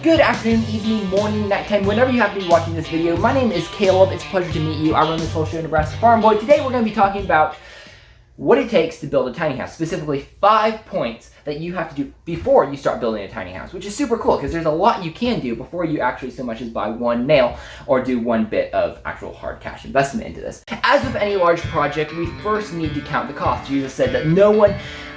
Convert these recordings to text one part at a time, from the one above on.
Good afternoon, evening, morning, nighttime, whenever you happen to be watching this video. My name is Caleb. It's a pleasure to meet you. I run this whole show, Nebraska Farm Boy. Today we're going to be talking about what it takes to build a tiny house, specifically 5 points that you have to do before you start building a tiny house, which is super cool because there's a lot you can do before you actually so much as buy one nail or do one bit of actual hard cash investment into this. As with any large project, we first need to count the cost. Jesus said that no one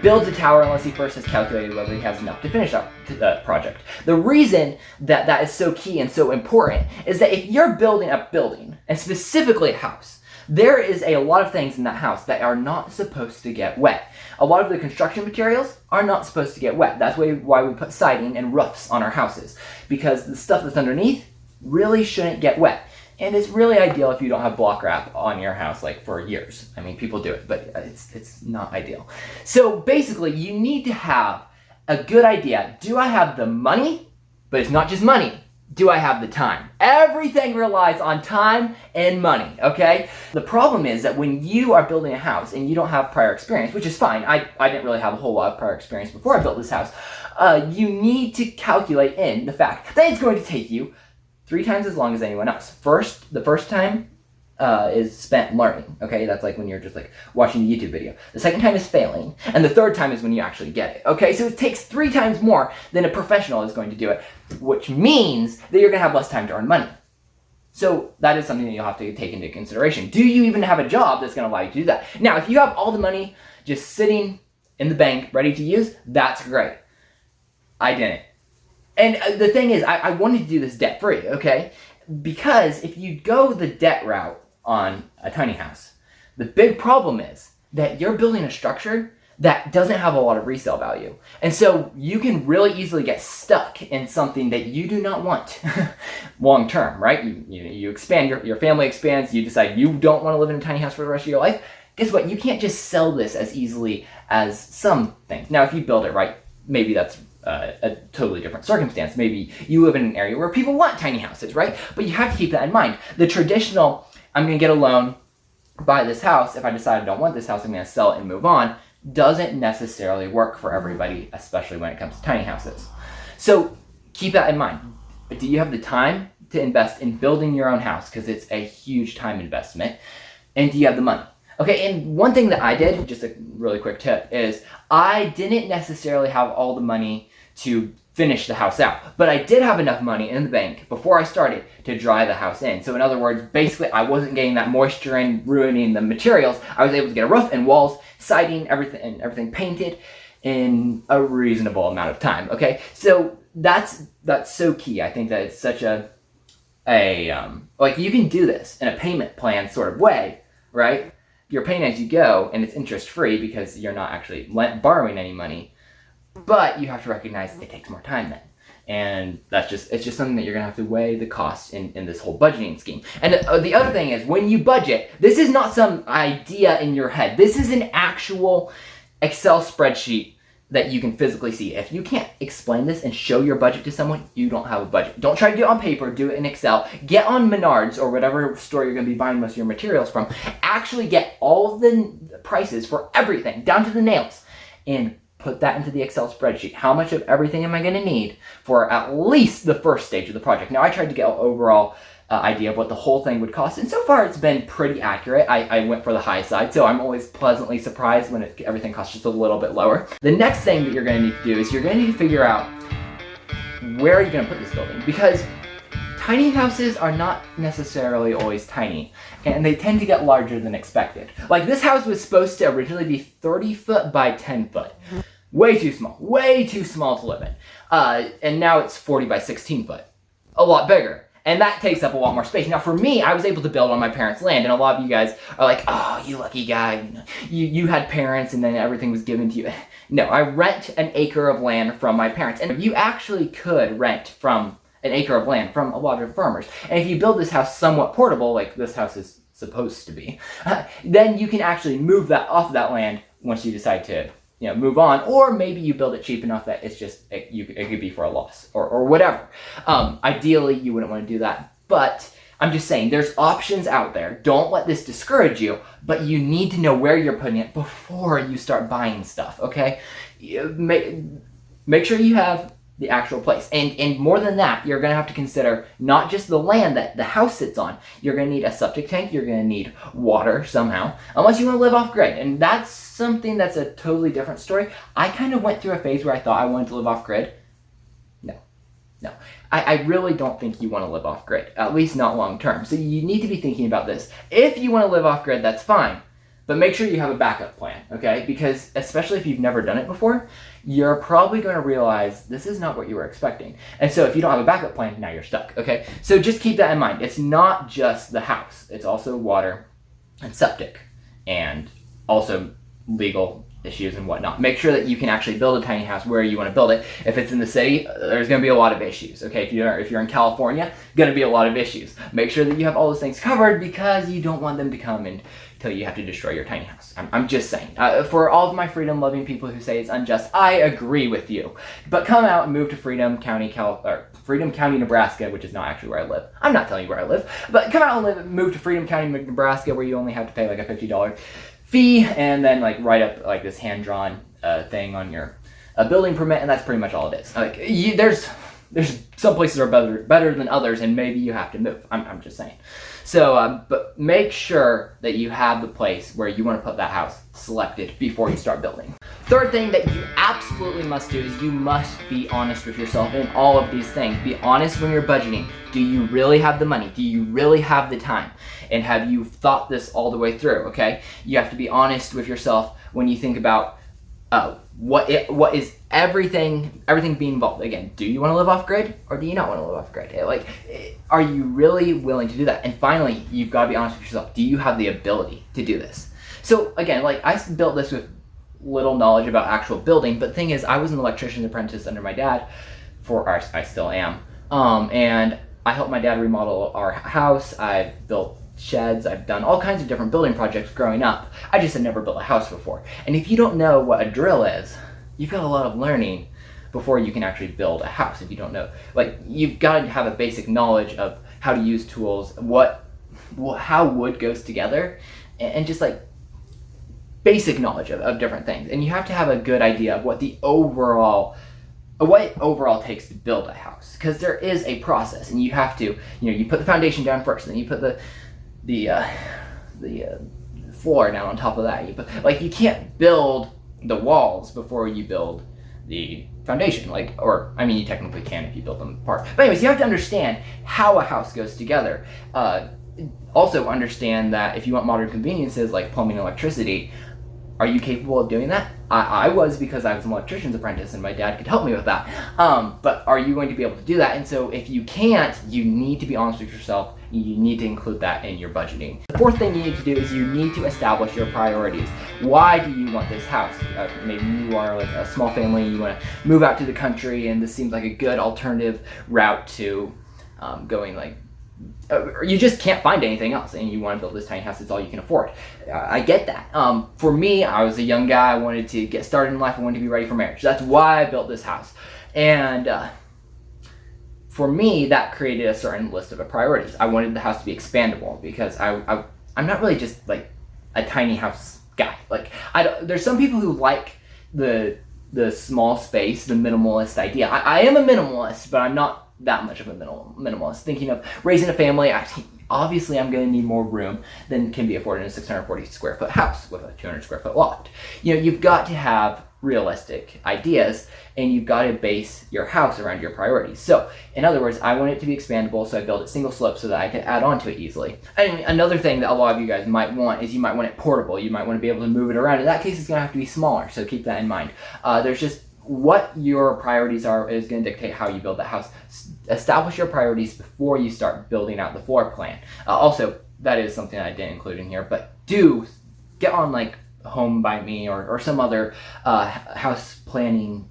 builds a tower unless he first has calculated whether he has enough to finish up the project. The reason that that is so key and so important is that if you're building a building, and specifically a house, there is a lot of things in that house that are not supposed to get wet. A lot of the construction materials are not supposed to get wet. That's why we put siding and roofs on our houses, because the stuff that's underneath really shouldn't get wet. And it's really ideal if you don't have block wrap on your house like for years. I mean, people do it, but it's not ideal. So basically, you need to have a good idea. Do I have the money? But it's not just money. Do I have the time? Everything relies on time and money, okay? The problem is that when you are building a house and you don't have prior experience, which is fine. I didn't really have a whole lot of prior experience before I built this house. You need to calculate in the fact that it's going to take you 3 times as long as anyone else. The first time is spent learning, okay? That's like when you're just like watching a YouTube video. The second time is failing, and the third time is when you actually get it, okay? So it takes 3 times more than a professional is going to do it, which means that you're gonna have less time to earn money. So that is something that you'll have to take into consideration. Do you even have a job that's gonna allow you to do that? Now, if you have all the money just sitting in the bank ready to use, that's great. I didn't. And the thing is, I wanted to do this debt-free, okay? Because if you go the debt route on a tiny house, the big problem is that you're building a structure that doesn't have a lot of resale value. And so you can really easily get stuck in something that you do not want long term, right? You expand, your family expands, you decide you don't want to live in a tiny house for the rest of your life. Guess what? You can't just sell this as easily as some things. Now, if you build it right, maybe that's a totally different circumstance. Maybe you live in an area where people want tiny houses, right? But you have to keep that in mind. The traditional, I'm going to get a loan, buy this house. If I decide I don't want this house, I'm going to sell it and move on, doesn't necessarily work for everybody, especially when it comes to tiny houses. So keep that in mind. But do you have the time to invest in building your own house? Because it's a huge time investment. And do you have the money? Okay, and one thing that I did, just a really quick tip, is I didn't necessarily have all the money to finish the house out, but I did have enough money in the bank before I started to dry the house in. So in other words, basically I wasn't getting that moisture in, ruining the materials. I was able to get a roof and walls, siding, everything painted in a reasonable amount of time, okay? So that's so key. I think that it's such like you can do this in a payment plan sort of way, right? You're paying as you go, and it's interest-free because you're not actually borrowing any money. But you have to recognize it takes more time then. And it's just something that you're going to have to weigh the costs in this whole budgeting scheme. And the other thing is, when you budget, this is not some idea in your head. This is an actual Excel spreadsheet that you can physically see. If you can't explain this and show your budget to someone, you don't have a budget. Don't try to do it on paper, do it in Excel. Get on Menards or whatever store you're gonna be buying most of your materials from. Actually get all of the prices for everything, down to the nails, and put that into the Excel spreadsheet. How much of everything am I gonna need for at least the first stage of the project? Now, I tried to get an overall idea of what the whole thing would cost, and so far it's been pretty accurate. I went for the high side, so I'm always pleasantly surprised when everything costs just a little bit lower. The next thing that you're going to need to do is you're going to need to figure out where are you going to put this building, because tiny houses are not necessarily always tiny, and they tend to get larger than expected. Like this house was supposed to originally be 30 foot by 10 foot. Way too small to live in. And now it's 40 by 16 foot. A lot bigger. And that takes up a lot more space. Now for me, I was able to build on my parents' land, and a lot of you guys are like, oh, you lucky guy. You had parents and then everything was given to you. No, I rent an acre of land from my parents. And you actually could rent from an acre of land from a lot of farmers. And if you build this house somewhat portable, like this house is supposed to be, then you can actually move that off that land once you decide to move on, or maybe you build it cheap enough that it could be for a loss or whatever. Ideally, you wouldn't want to do that, but I'm just saying there's options out there. Don't let this discourage you, but you need to know where you're putting it before you start buying stuff, okay? Make sure you have the actual place. And more than that, you're going to have to consider not just the land that the house sits on. You're going to need a septic tank. You're going to need water somehow, unless you want to live off grid. And that's something that's a totally different story. I kind of went through a phase where I thought I wanted to live off grid. No. I really don't think you want to live off grid, at least not long term. So you need to be thinking about this. If you want to live off grid, that's fine. But make sure you have a backup plan, okay? Because especially if you've never done it before, you're probably going to realize this is not what you were expecting. And so if you don't have a backup plan, now you're stuck, okay? So just keep that in mind. It's not just the house. It's also water and septic and also legal issues and whatnot. Make sure that you can actually build a tiny house where you want to build it. If it's in the city, there's going to be a lot of issues, okay? If you're in California, going to be a lot of issues. Make sure that you have all those things covered because you don't want them to come and tell you have to destroy your tiny house. I'm just saying. For all of my freedom-loving people who say it's unjust, I agree with you. But come out and move to Freedom County, Nebraska, which is not actually where I live. I'm not telling you where I live. But come out and move to Freedom County, Nebraska, where you only have to pay like a $50 fee and then like write up like this hand-drawn thing on your building permit, and that's pretty much all it is. Like there's some places are better than others, and maybe you have to move. I'm just saying. So, but make sure that you have the place where you want to put that house selected before you start building. Third thing that you absolutely must do is you must be honest with yourself in all of these things. Be honest when you're budgeting. Do you really have the money? Do you really have the time? And have you thought this all the way through, okay? You have to be honest with yourself when you think about what is everything being involved. Again, do you want to live off grid or do you not want to live off grid? Are you really willing to do that? And finally, you've got to be honest with yourself. Do you have the ability to do this? So again, I built this with little knowledge about actual building, but the thing is, I was an electrician's apprentice under my dad I still am. And I helped my dad remodel our house. I've built sheds. I've done all kinds of different building projects growing up. I just had never built a house before. And if you don't know what a drill is, you've got a lot of learning before you can actually build a house. If you don't know, you've got to have a basic knowledge of how to use tools, how wood goes together, and just basic knowledge of different things. And you have to have a good idea of what it overall takes to build a house, because there is a process, and you have to, you put the foundation down first, then you put the floor down on top of that. You can't build the walls before you build the foundation, you technically can if you build them apart. But anyways, you have to understand how a house goes together. Also understand that if you want modern conveniences like plumbing and electricity, are you capable of doing that? I was, because I was an electrician's apprentice and my dad could help me with that. But are you going to be able to do that? And so if you can't, you need to be honest with yourself. You need to include that in your budgeting. The fourth thing you need to do is you need to establish your priorities. Why do you want this house? Maybe you are a small family, you want to move out to the country, and this seems like a good alternative route to going you just can't find anything else, and you want to build this tiny house. It's all you can afford. I get that. For me, I was a young guy. I wanted to get started in life. I wanted to be ready for marriage. That's why I built this house. And for me, that created a certain list of priorities. I wanted the house to be expandable, because I'm not really just a tiny house guy. There's some people who like the small space, the minimalist idea. I am a minimalist, but I'm not that much of a minimalist. Thinking of raising a family, obviously I'm going to need more room than can be afforded in a 640 square foot house with a 200 square foot loft. You've got to have realistic ideas, and you've got to base your house around your priorities. So, in other words, I want it to be expandable, so I built it single slope so that I could add on to it easily. And another thing that a lot of you guys might want is you might want it portable. You might want to be able to move it around. In that case, it's going to have to be smaller, so keep that in mind. There's just what your priorities are is going to dictate how you build that house. Establish your priorities before you start building out the floor plan. Also, that is something I didn't include in here, but do get on Home by Me or some other house planning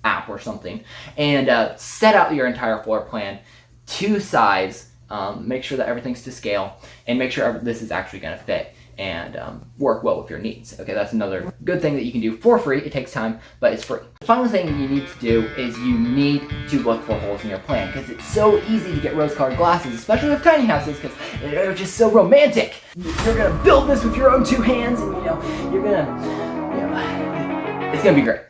app or something, and set out your entire floor plan to size. Make sure that everything's to scale, and make sure this is actually going to fit and work well with your needs. Okay, that's another good thing that you can do for free. It takes time, but it's free. The final thing you need to do is you need to look for holes in your plan, because it's so easy to get rose-colored glasses, especially with tiny houses, because they're just so romantic. You're gonna build this with your own two hands, and it's gonna be great,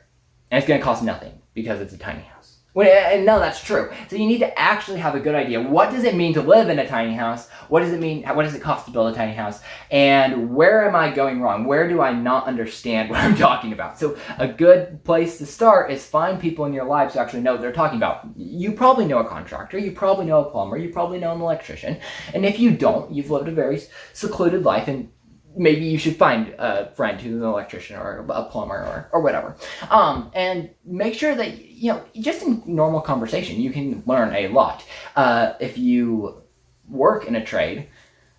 and it's gonna cost nothing, because it's a tiny house. And no, that's true. So you need to actually have a good idea. What does it mean to live in a tiny house? What does it mean? What does it cost to build a tiny house? And where am I going wrong? Where do I not understand what I'm talking about? So a good place to start is find people in your lives who actually know what they're talking about. You probably know a contractor. You probably know a plumber. You probably know an electrician. And if you don't, you've lived a very secluded life, and maybe you should find a friend who's an electrician or a plumber or whatever. And make sure that, just in normal conversation, you can learn a lot. If you work in a trade,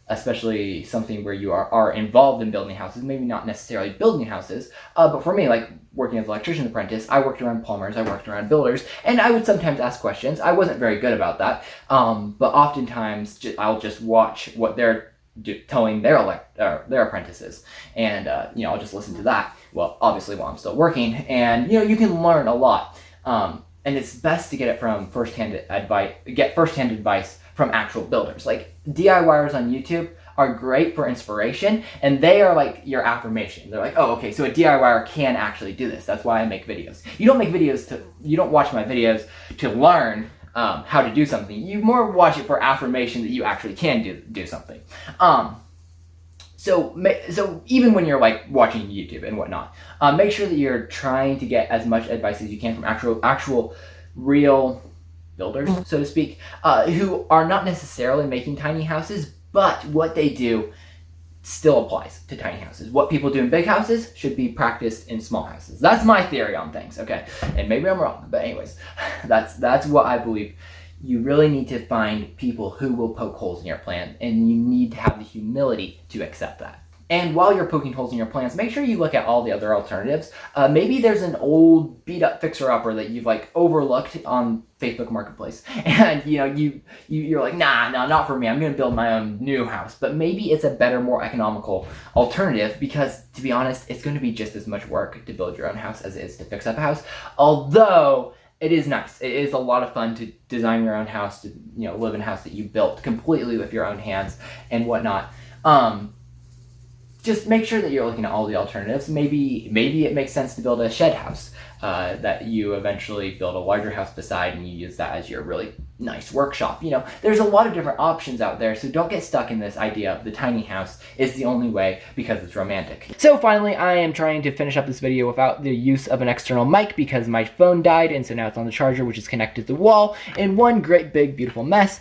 especially something where you are involved in building houses, maybe not necessarily building houses, but for me, like working as an electrician apprentice, I worked around plumbers, I worked around builders, and I would sometimes ask questions. I wasn't very good about that, but oftentimes I'll just watch what they're telling their apprentices, and I'll just listen to that. Well, obviously while I'm still working, and you can learn a lot, and it's best to get it from firsthand advice from actual builders. Like DIYers on YouTube are great for inspiration, and they are like your affirmation. They're like, oh, okay, so a DIYer can actually do this. That's why I make videos. You don't watch my videos to learn how to do something. You more watch it for affirmation that you actually can do something. So even when you're like watching YouTube and whatnot, make sure that you're trying to get as much advice as you can from actual real builders, so to speak, who are not necessarily making tiny houses, but what they do still applies to tiny houses. What people do in big houses should be practiced in small houses. That's my theory on things, okay? And maybe I'm wrong, but anyways, that's what I believe. You really need to find people who will poke holes in your plan, and you need to have the humility to accept that. And while you're poking holes in your plans, make sure you look at all the other alternatives. Maybe there's an old beat-up fixer-upper that you've like overlooked on Facebook Marketplace, and you're like, nah, not for me. I'm gonna build my own new house. But maybe it's a better, more economical alternative, because to be honest, it's going to be just as much work to build your own house as it is to fix up a house. Although it is nice. It is a lot of fun to design your own house, to live in a house that you built completely with your own hands and whatnot. Just make sure that you're looking at all the alternatives. Maybe it makes sense to build a shed house that you eventually build a larger house beside, and you use that as your really nice workshop. There's a lot of different options out there, so don't get stuck in this idea of the tiny house is the only way because it's romantic. So finally, I am trying to finish up this video without the use of an external mic because my phone died, and so now it's on the charger, which is connected to the wall in one great big beautiful mess.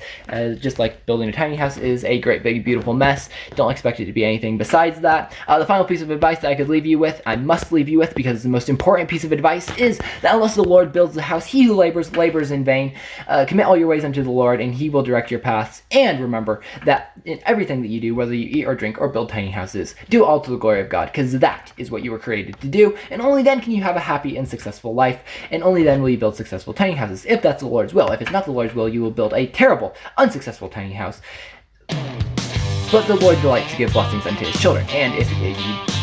Just like building a tiny house is a great big beautiful mess. Don't expect it to be anything besides that. The final piece of advice that I must leave you with, because the most important piece of advice is that unless the Lord builds the house, he who labors in vain. Commit all your ways unto the Lord, and he will direct your paths. And remember that in everything that you do, whether you eat or drink or build tiny houses, do all to the glory of God, because that is what you were created to do. And only then can you have a happy and successful life, and only then will you build successful tiny houses, if that's the Lord's will. If it's not the Lord's will, you will build a terrible, unsuccessful tiny house. But the Lord delights to give blessings unto his children, and if you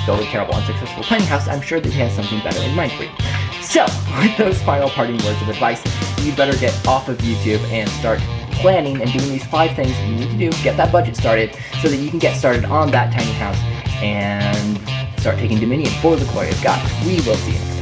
build a terrible, unsuccessful tiny house, I'm sure that he has something better in mind for you. So, with those final parting words of advice, you better get off of YouTube and start planning and doing these 5 things that you need to do, get that budget started, so that you can get started on that tiny house and start taking dominion for the glory of God. We will see you next time.